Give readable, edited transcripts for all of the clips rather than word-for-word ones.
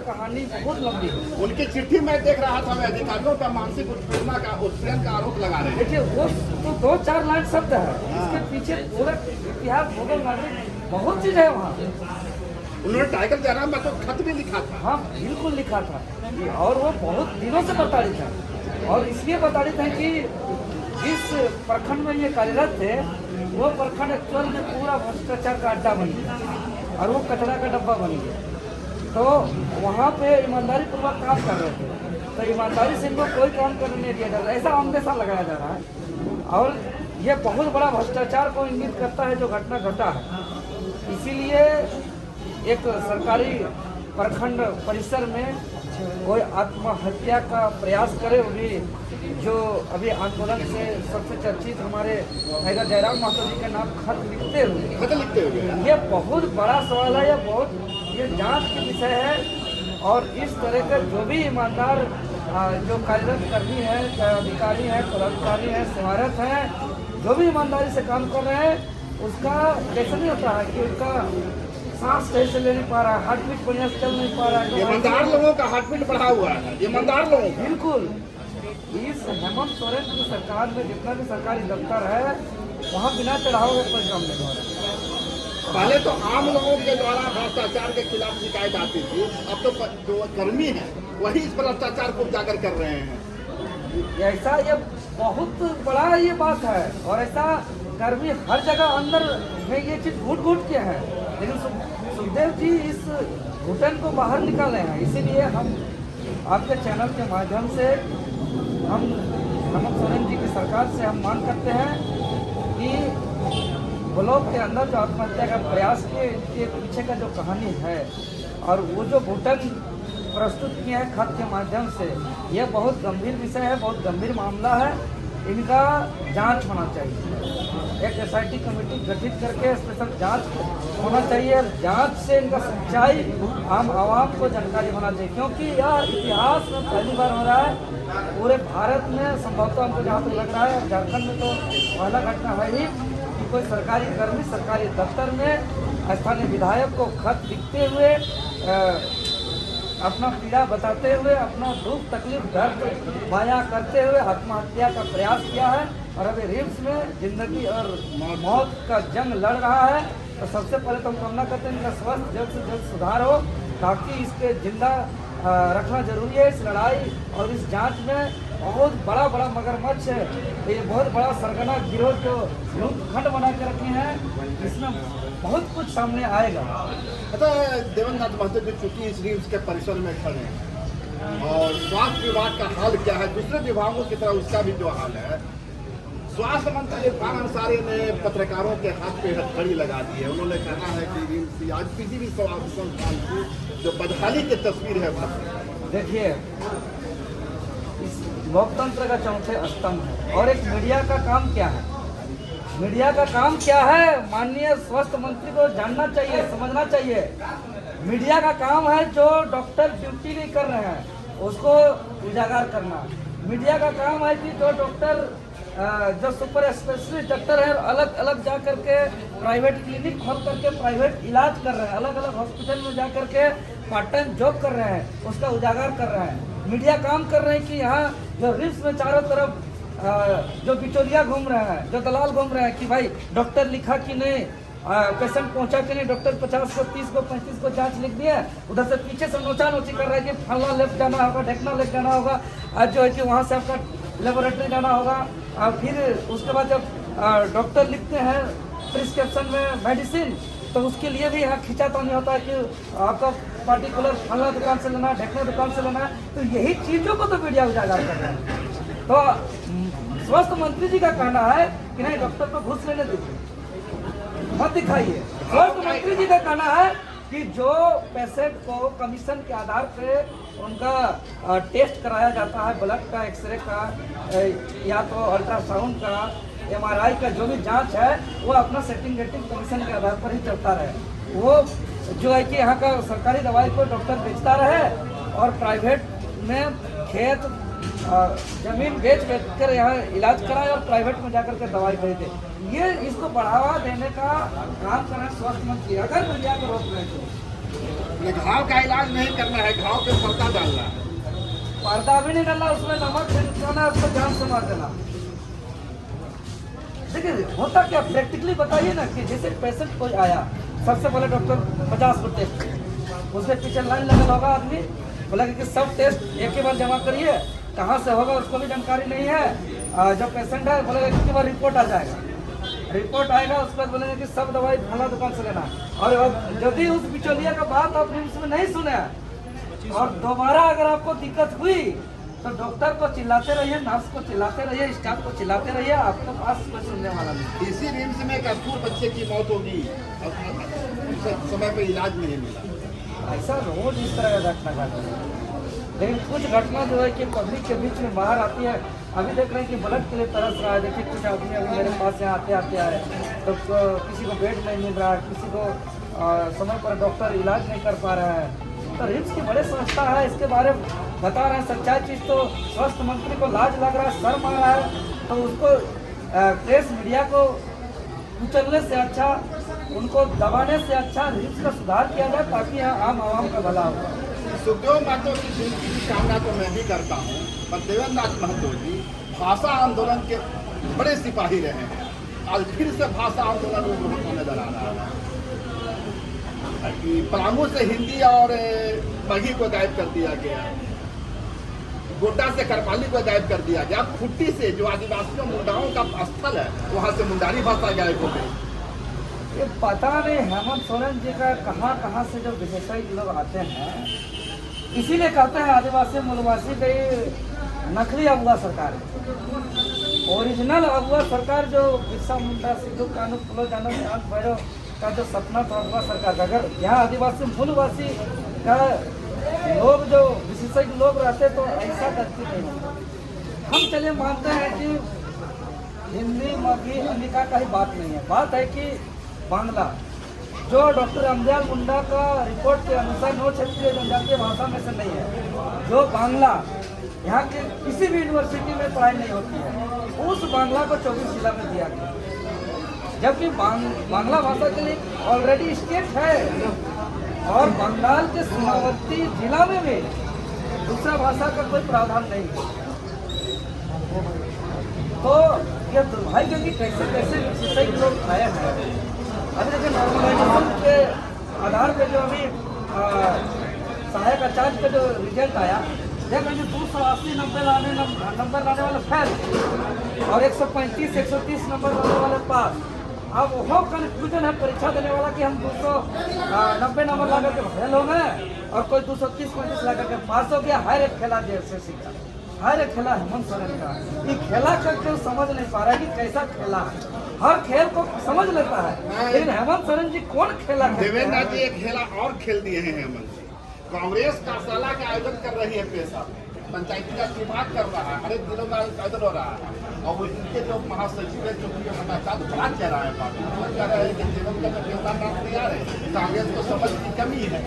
कहानी बहुत लंबी है। उनकी चिट्ठी मैं देख रहा था, मैं अधिकारियों का मानसिक उत्पीड़न का आरोप लगा रहे हैं। देखिए वो तो 2-4 लाइन शब्द है, इसके पीछे पूरा इतिहास भूगोल नागरिक बहुत चीज है वहाँ। उन्होंने टाइगर जयराम का तो खत भी लिखा था। हाँ बिल्कुल लिखा था, और वो बहुत दिनों से प्रताड़ित है, और इसलिए प्रताड़ित है कि जिस प्रखंड में ये कार्यरत थे वो प्रखंड एक्चुअल में पूरा भ्रष्टाचार का अड्डा बन गया और वो कचरा का डब्बा बन गया। तो वहाँ पे ईमानदारी पूर्वक काम कर रहे थे, तो ईमानदारी से इनको कोई काम करने नहीं दिया जा रहा, ऐसा अंदेशा लगाया जा रहा है। और ये बहुत बड़ा भ्रष्टाचार को इंगित करता है जो घटना घटा है। इसीलिए एक सरकारी प्रखंड परिसर में कोई आत्महत्या का प्रयास करे, वो भी जो अभी आंदोलन से सबसे चर्चित हमारे टाइगर जयराम महतो जी के नाम खत लिखते हुए, ये बहुत बड़ा सवाल है, ये जांच के विषय है। और इस तरह के जो भी ईमानदार जो कार्यरत कर्मी है, अधिकारी हैं, पदाधिकारी हैं, सेवारत हैं, जो भी ईमानदारी से काम कर रहे हैं, उसका कैसे नहीं होता है कि उनका सांस सही से ले नहीं पा रहा है, हार्ट बीट बढ़िया से चल नहीं पा रहा है। ईमानदार लोगों का हार्ट बीट बढ़ा हुआ है, ईमानदार लोगों का। बिल्कुल। इस हेमंत सोरेन की सरकार में जितना भी सरकारी दफ्तर है वहाँ बिना चढ़ाव में परिश्रम नहीं हो रहा है। पहले तो आम लोगों के द्वारा भ्रष्टाचार के खिलाफ शिकायत आती थी, अब तो जो कर्मी है वही इस भ्रष्टाचार को उजागर कर रहे हैं। ऐसा ये बहुत बड़ा ये बात है, और ऐसा कर्मी हर जगह अंदर में ये चीज घुट के है, लेकिन सुखदेव जी इस घुटन को बाहर निकाले हैं। इसीलिए हम आपके चैनल के माध्यम से हम हेमंत सोरेन जी की सरकार से हम मांग करते हैं कि ब्लॉक के अंदर जो आत्महत्या का प्रयास के पीछे का जो कहानी है और वो जो घुटन प्रस्तुत किया है खत के माध्यम से, यह बहुत गंभीर विषय है, बहुत गंभीर मामला है, इनका जांच होना चाहिए। एक एसआईटी कमेटी गठित करके स्पेशल जांच होना चाहिए, और जांच से इनका सच्चाई आम आवाम को जानकारी होना चाहिए, क्योंकि यह इतिहास में पहली बार हो रहा है पूरे भारत में। संभवतः हमको जहाँ तक लग रहा है झारखंड में तो पहला घटना है ही कि कोई सरकारी कर्मी सरकारी दफ्तर में स्थानीय विधायक को खत लिखते हुए अपना पीड़ा बताते हुए, अपना दुख तकलीफ दर्द बयां करते हुए आत्महत्या का प्रयास किया है, और अभी रिम्स में जिंदगी और मौत का जंग लड़ रहा है। तो सबसे पहले तो हम कामना करते हैं इनका स्वास्थ्य जल्द से जल्द सुधार हो, ताकि इसके जिंदा रखना जरूरी है इस लड़ाई और इस जांच में। बहुत बड़ा मगरमच्छ है, ये बहुत बड़ा सरगना गिरोह जो लूट खंड बना के रखे हैं, इसमें बहुत कुछ सामने आएगा। अच्छा, देवेंद्र महतो जी चूंकि इस रिम्स के परिसर में खड़े हैं, और स्वास्थ्य विभाग का हाल क्या है, दूसरे विभागों की तरह उसका भी जो हाल है, स्वास्थ्य मंत्री इरफान अंसारी ने पत्रकारों के हाथ पे हथकड़ी लगा दी है। उन्होंने कहा है कि रिम्स आज किसी भी संस्थान की जो बदहाली की तस्वीर है। देखिए, इस लोकतंत्र का चौथे स्तंभ है, और एक मीडिया का काम क्या है, मीडिया का काम क्या है, माननीय स्वास्थ्य मंत्री को जानना चाहिए, समझना चाहिए। मीडिया का काम है जो डॉक्टर ड्यूटी नहीं कर रहे हैं उसको उजागर करना। मीडिया का काम है कि जो डॉक्टर जो सुपर स्पेशलिस्ट डॉक्टर है अलग अलग जा करके प्राइवेट क्लिनिक खोल करके प्राइवेट इलाज कर रहे हैं, अलग अलग हॉस्पिटल में जा करके पार्ट टाइम जॉब कर रहे हैं, उसका उजागर कर रहे हैं। मीडिया काम कर रहे हैं कि यहाँ जो रिम्स में चारों तरफ जो बिचौलिया घूम रहे हैं, जो दलाल घूम रहे हैं कि भाई डॉक्टर लिखा कि नहीं, पेशेंट पहुंचा कि नहीं, डॉक्टर 50 को 30 को 35 को जांच लिख दिया, उधर से पीछे से नोचा नोची कर रहा है कि फलना लेफ्ट जाना होगा, ढेकना लेफ्ट जाना होगा, आज जो है कि वहाँ से आपका लेबोरेटरी जाना होगा। और फिर उसके बाद जब डॉक्टर लिखते हैं प्रिस्क्रिप्शन में मेडिसिन, तो उसके लिए भी यहाँ खिंचातानी होता है कि आपका पार्टिकुलर फलना दुकान से लेना है, ढेकना दुकान से लेना है। तो यही चीज़ों को तो मीडिया उजागर कर रहा है। तो स्वास्थ्य मंत्री जी का कहना है कि नहीं, डॉक्टर को घूस लेने दीजिए, मत दिखाइए। स्वास्थ्य मंत्री जी का कहना है कि जो पेशेंट को कमीशन के आधार पे उनका टेस्ट कराया जाता है, ब्लड का, एक्सरे का, या तो अल्ट्रासाउंड का, एमआरआई का, जो भी जांच है वो अपना सेटिंग रेटिंग कमीशन के आधार पर ही चलता रहे। वो जो है कि यहाँ का सरकारी दवाई को डॉक्टर बेचता रहे और प्राइवेट में खेत जमीन बेच कर यहाँ इलाज कराए और प्राइवेट में जाकर के दवाई भेजे। ये इसको बढ़ावा देने का काम कर रहे हैं स्वास्थ्य मंत्री। अगर मीडिया को रोक रहे घाव का इलाज नहीं करना है, घाव पे पर्दा डालना है। पर्दा भी नहीं डालना, उसमें नमक छिड़काना है, उसको जान से मार देना। देखिए होता क्या, प्रैक्टिकली बताइए ना कि जैसे पेशेंट कोई आया, सबसे पहले डॉक्टर 50 को टेस्ट, उसके पीछे लाइन लगा होगा, आदमी बोला कि सब टेस्ट एक ही बार जमा करिए, कहाँ से होगा उसको भी जानकारी नहीं है। जो पेशेंट है बोलेगा एक बार रिपोर्ट आ जाएगा, रिपोर्ट आएगा उसके बाद बोलेंगे कि सब दवाई फला दुकान से लेना। और यदि उस बिचौलिया का बात आप रिम्स में नहीं सुने और दोबारा अगर आपको दिक्कत हुई तो डॉक्टर को चिल्लाते रहिए, नर्स को चिल्लाते रहिए, स्टाफ को चिल्लाते रहिए, आपको पास कोई सुनने वाला नहीं। इसी रिम्स में एक अस्कूर बच्चे की मौत होगी और समय पे इलाज नहीं मिला। ऐसा रोज इस तरह का घटना घटती है। लेकिन कुछ घटना जो है कि पब्लिक के बीच में बाहर आती है। अभी देख रहे हैं कि ब्लड के लिए तरस रहा है। देखिए कुछ आदमी अभी मेरे पास यहाँ आते आते आए तो किसी को बेड नहीं मिल रहा है, किसी को समय पर डॉक्टर इलाज नहीं कर पा रहा है। तो रिम्स की बड़ी संस्था है, इसके बारे में बता रहे हैं। सच्चाई चीज़ तो स्वास्थ्य मंत्री को लाज लग रहा है, शर्म आ रहा है। तो उसको प्रेस मीडिया को कुचलने से अच्छा, उनको दबाने से अच्छा रिम्स का सुधार किया जाए ताकि यहाँ आम आवाम का भला हो। सुखदेव महतो की जिंदगी की कामना तो मैं भी करता हूँ, पर देवेंद्र नाथ महतो जी भाषा आंदोलन के बड़े सिपाही रहे हैं। आज फिर से भाषा आंदोलन में नजर आ रहा है कि पलामू से हिंदी और मगही को गायब कर दिया गया, गोड्डा से करपाली को गायब कर दिया गया, खुट्टी से जो आदिवासियों मुंडाओं का स्थल है वहाँ से मुंडारी भाषा गायब हो गई। ये पता नहीं हेमंत सोरेन जी का कहाँ से जो विशेषज्ञ लोग आते हैं, इसीलिए कहते हैं आदिवासी मूलवासी का ये नकली अगुआ सरकार है। ओरिजिनल अगुआ सरकार जो बिरसा मुंडा, सिद्धू कानू, फूलो जानो, चांद भैरव का जो सपना था अगुआ सरकार का, अगर यहाँ आदिवासी मूलवासी का लोग जो विशेषज्ञ लोग रहते तो ऐसा करती नहीं। हम चलिए मानते हैं कि हिंदी मगही अंगिका का ही बात नहीं है, बात है कि बांग्ला जो डॉक्टर रामदयाल मुंडा का रिपोर्ट के अनुसार 9 क्षेत्रीय जनजातीय भाषा में से नहीं है। जो बांग्ला यहाँ के किसी भी यूनिवर्सिटी में पढ़ाई नहीं होती है, उस बांग्ला को 24 जिला में दिया गया, जबकि बांग्ला भाषा के लिए ऑलरेडी स्टेट है और बंगाल के सीमावर्ती जिला में भी दूसरा भाषा का कोई प्रावधान नहीं है। तो यह दुर्भाग्य कि कैसे कैसे विशेषज्ञ लोग आए हैं। अभी देखिए नॉर्मलाइजेशन के आधार पे जो अभी सहायक आचार्य का जो रिजल्ट आया, देख लीजिए 280 नंबर लाने वाले फेल और 135 130 नंबर लाने वाले पास। अब वो कन्फ्यूजन है परीक्षा देने वाला कि हम 290 नंबर ला करके फेल हो गए और कोई 230-35 ला करके पास हो गया। हर एक खेला जैसे का हर एक खेला हेमंत सोरेन का, ये खेला करके समझ नहीं पा रहा है कि कैसा खेला है। हर खेल को समझ लेता है लेकिन हेमंत सोरेन जी कौन खेला? देवेंद्र नाथ जी एक खेला और खेल दिए हैं हेमंत जी। कांग्रेस कार्यशाला का आयोजन कर रही है पेशा, पंचायती राज विभाग कर रहा है, हर एक जिलों में आयोजन हो रहा है और इनके जो महासचिव है जो बड़ा कह रहा है कह रहा है कि जीवन का जो पेशा तैयार है, कांग्रेस को समझ की कमी है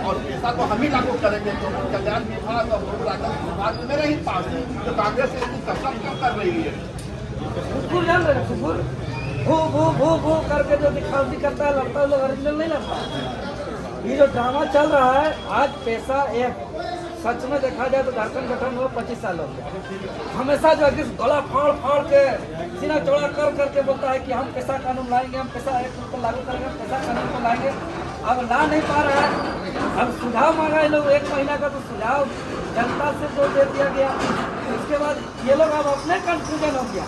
और पेशा को हम ही लागू करेंगे। तो कल्याण विभाग और विभाग मेरे ही पास है, तो कांग्रेस इसकी कसम क्यों कर रही है? कुकुर जान रहे हैं, कुकुर भू करके जो दिखावटी करता है, लड़ता है, लोग ओरिजिनल नहीं लड़ता। ये जो ड्रामा चल रहा है आज पेशा एक सच में देखा जाए तो झारखंड गठन हुआ 25 साल हो गया। हमेशा जो है गला फाड़ के सीना चौड़ा करके बोलता है कि हम पेशा कानून लाएंगे, हम पेशा एक्ट को लागू करेंगे, हम पेशा कानून को लाएंगे। अब ला नहीं पा रहा है। अब सुझाव मांगा है लोग 1 महीना का, तो सुझाव जनता से तो दे दिया गया। उसके बाद ये लोग अब अपने कंफ्यूजन हो गया।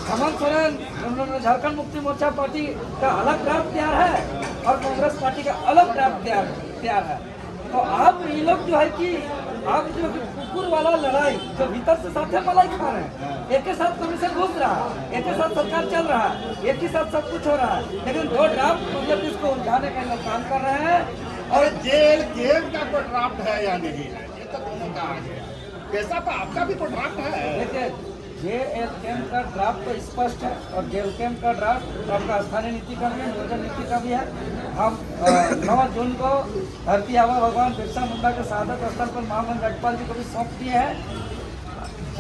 हेमंत सोरेन उन्होंने झारखंड मुक्ति मोर्चा पार्टी का अलग ड्राफ्ट तैयार है और कांग्रेस पार्टी का अलग ड्राफ्ट तैयार है। तो अब ये लोग जो है कि अब जो कुकुर वाला लड़ाई जो भीतर से साथ मलाई खा रहे हैं, एक ही साथ कमीशन घूस रहा है, एक ही साथ सरकार चल रहा है, एक ही साथ सब कुछ हो रहा है, लेकिन 2 ड्राफ्ट मतलब इसको उलझाने का लोग काम कर रहे हैं। और जेल गेम का कोई ड्राफ्ट है या नहीं है, ये तो दोनों का आ गया। कैसा तो आपका भी कोई ड्राफ्ट है? देखिए जेल कैम्प का ड्राफ्ट तो स्पष्ट है और जेल कैम्प का ड्राफ्ट आपका स्थानीय नीति का भी है, नियोजन नीति का भी है। हम 9 जून को धरती आबा भगवान बिरसा मुंडा के शहादत स्थल पर महामहिम राज्यपाल जी को भी सौंप दिए हैं।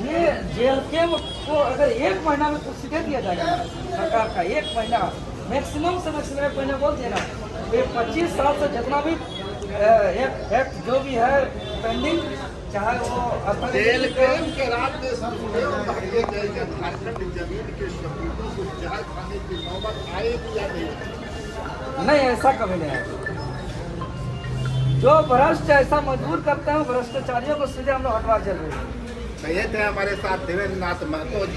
ये जेल कैम्प को अगर 1 महीना में कुछ दे दिया जाएगा सरकार का, 1 महीना मैक्सिमम से मैक्सिमम 1 महीना बोल देना, तो 25 साल से जितना भी एक्ट जो भी है पेंडिंग, चाहे वो तेल प्रेम के रात में संसदेव भागे गए झारखंड जमीन के शहीदों को जहर खाने की नौबत आएगी या नहीं? नहीं, ऐसा कभी नहीं है। जो भ्रष्ट ऐसा मजबूर करते हैं भ्रष्टाचारियों को सीधे हम लोग हटवा जरूर। तो ये थे हमारे साथ देवेंद्र नाथ महतो जी।